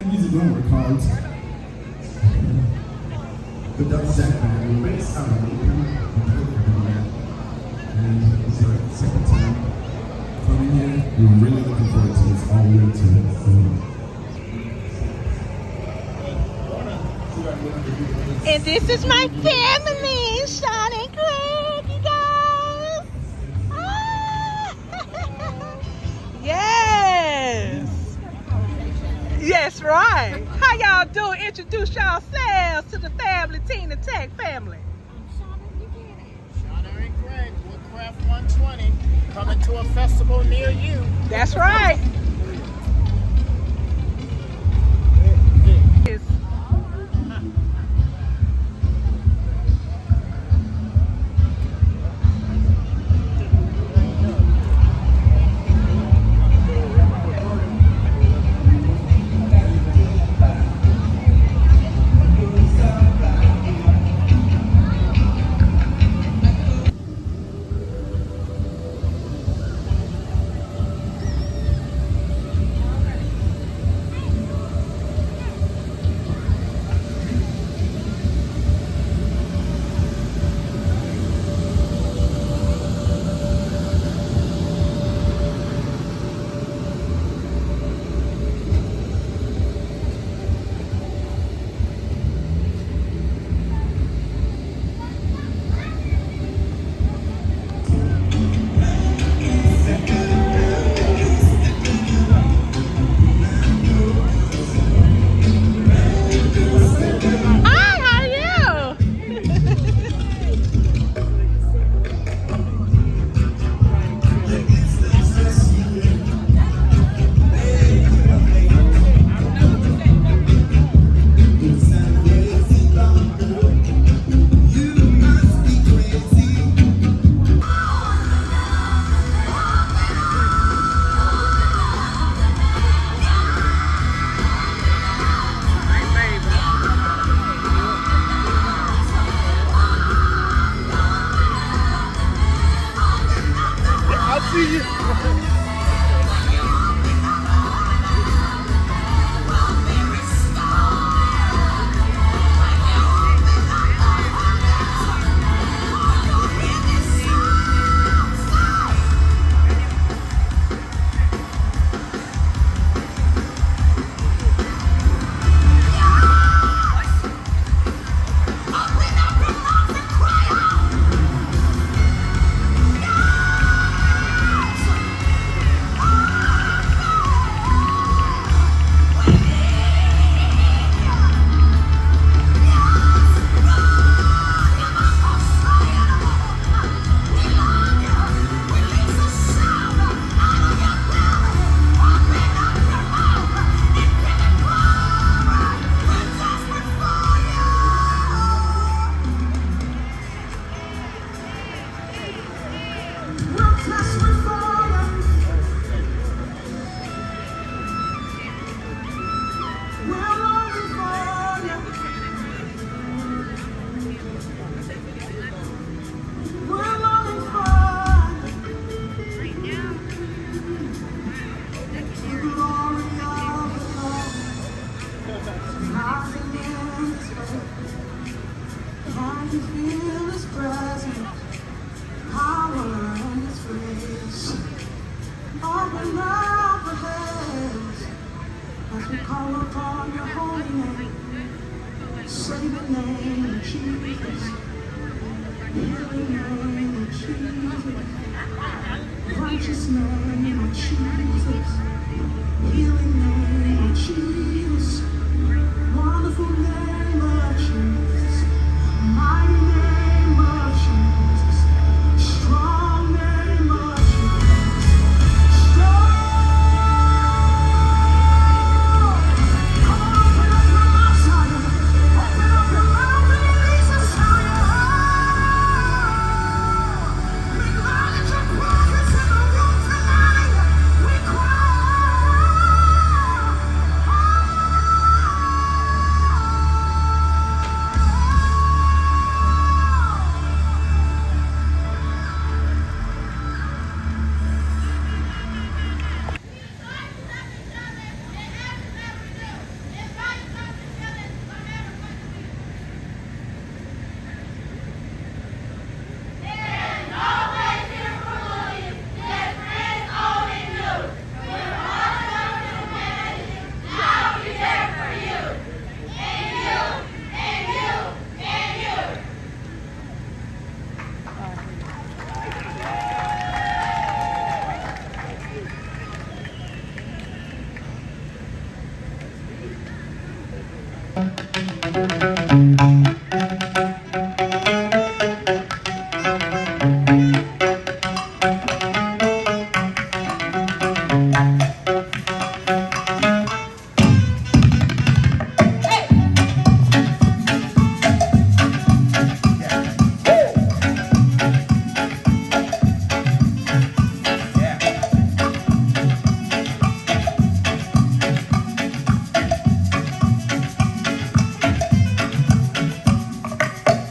music number called The Double Jack Band. We're based out of and it's our second time coming here. We're really looking forward to this all winter. And this is my family, Sean and Craig, you guys. Ah! Yes. Yes, right. How y'all doing? Introduce yourselves to the family, Tina Tech family. Sean and Craig, Woodcraft 120, coming to a festival near you. That's right.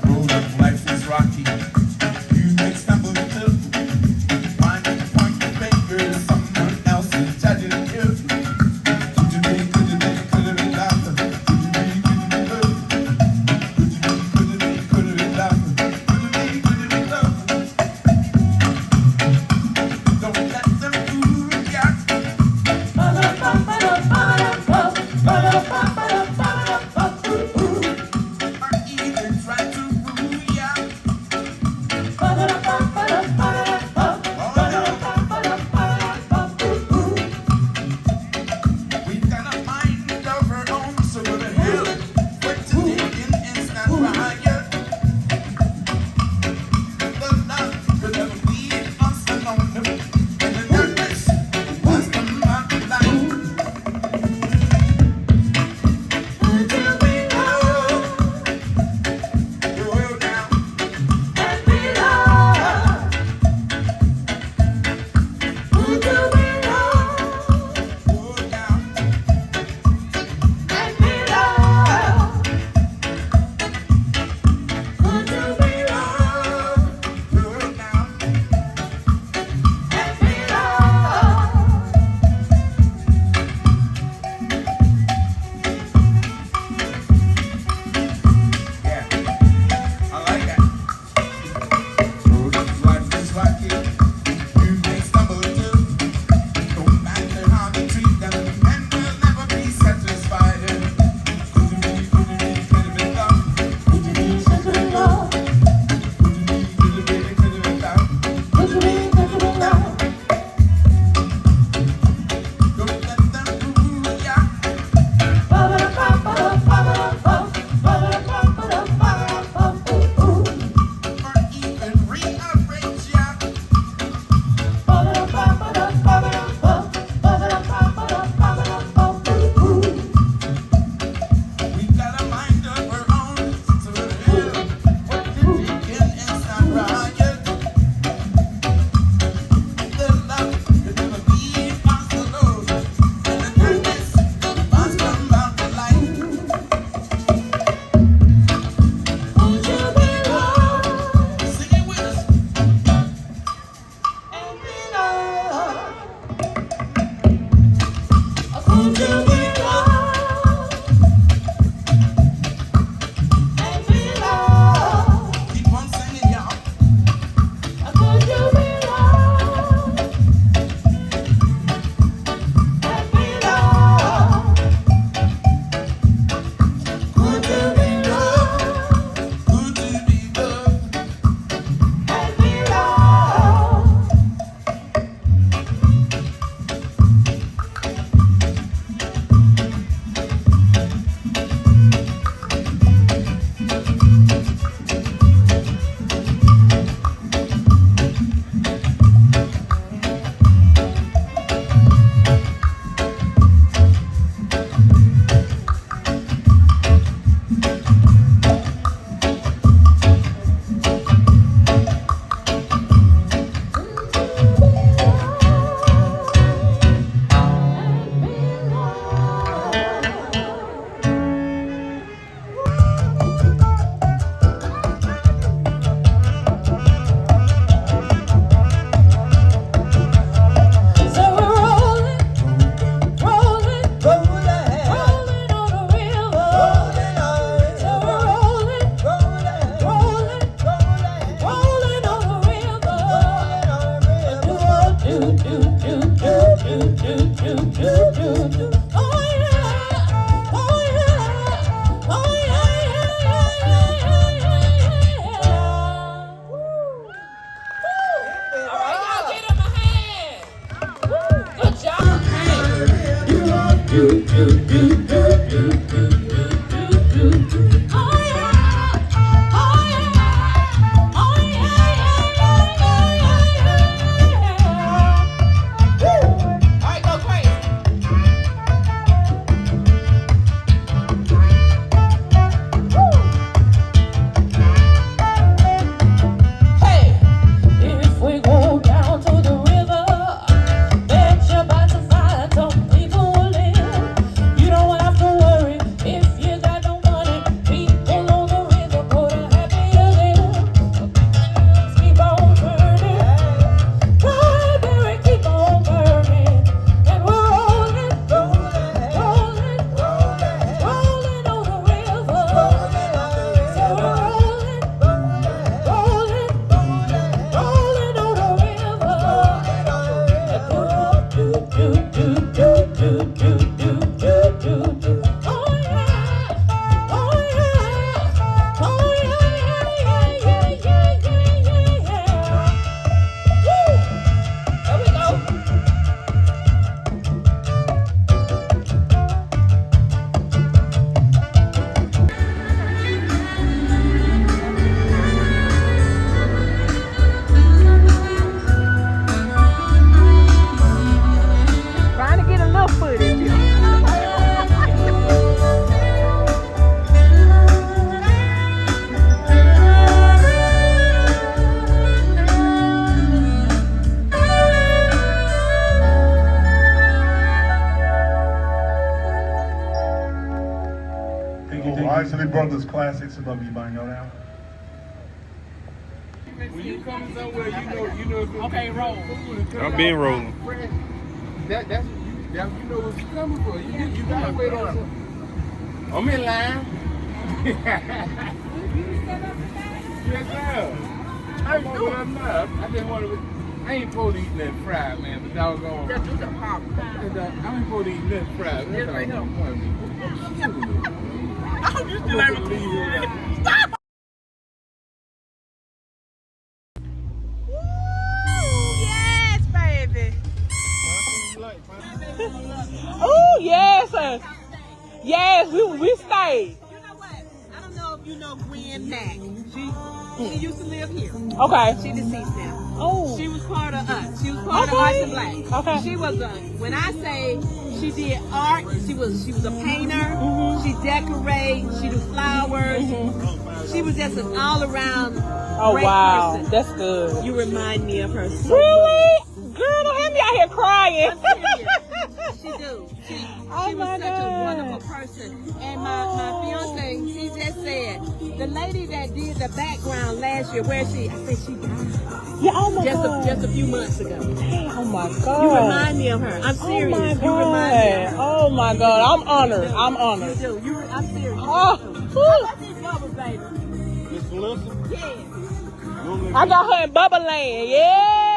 Road of life is rocky. You may stumble and slip. Finding the point of finger, someone else is judging you. Could you be, could you be, could it be love? Could you be, could you be love? Could you be, could it be love? Could you be, could it be love? Don't let them fool ya. Or even try to fool ya. We've got a mind of our own, so go to hell. Wait to dig in and stand riot. The love could never leave us alone. And the darkness was the light. Oh, Isley Brothers Classic. Some of you might know that. When you come somewhere, you know if it's Okay, roll. I'm being rolling. That you know what you're coming for. You gotta wait on something. I'm in line. Yes, sir. I'm over there. I just want to. I ain't supposed to eat nothing fried, man. But doggone. Just do the pop. I ain't supposed to eat nothing fried. That's right now. I'm just gonna leave it. Stop. Yes, baby. Oh, yes, sir. Yes, we stayed. You know what? I don't know if you know Gwen Mack. She used to live here. Okay. She deceased now. Oh. She was part of us. She was part of Arts and Black. Okay. She was when I say she did art, she was a painter. She decorated. She do flowers. She was just an all around great person. That's good. You remind me of her. So Really? Girl, don't have me out here crying. I'm serious. She do. She was my such a God. wonderful person. And my fiance, she just said, the lady that did the background last year, where she? I said she died. Yeah, oh my God. Just a few months ago. Hey, oh my God. You remind me of her. I'm serious. Oh my God. You remind me of her. Oh my God. I'm honored. I'm honored. You do. I'm serious. Oh, How about these bubbles, baby? Miss Melissa? Yeah. I got her in Bubba Land. Yeah.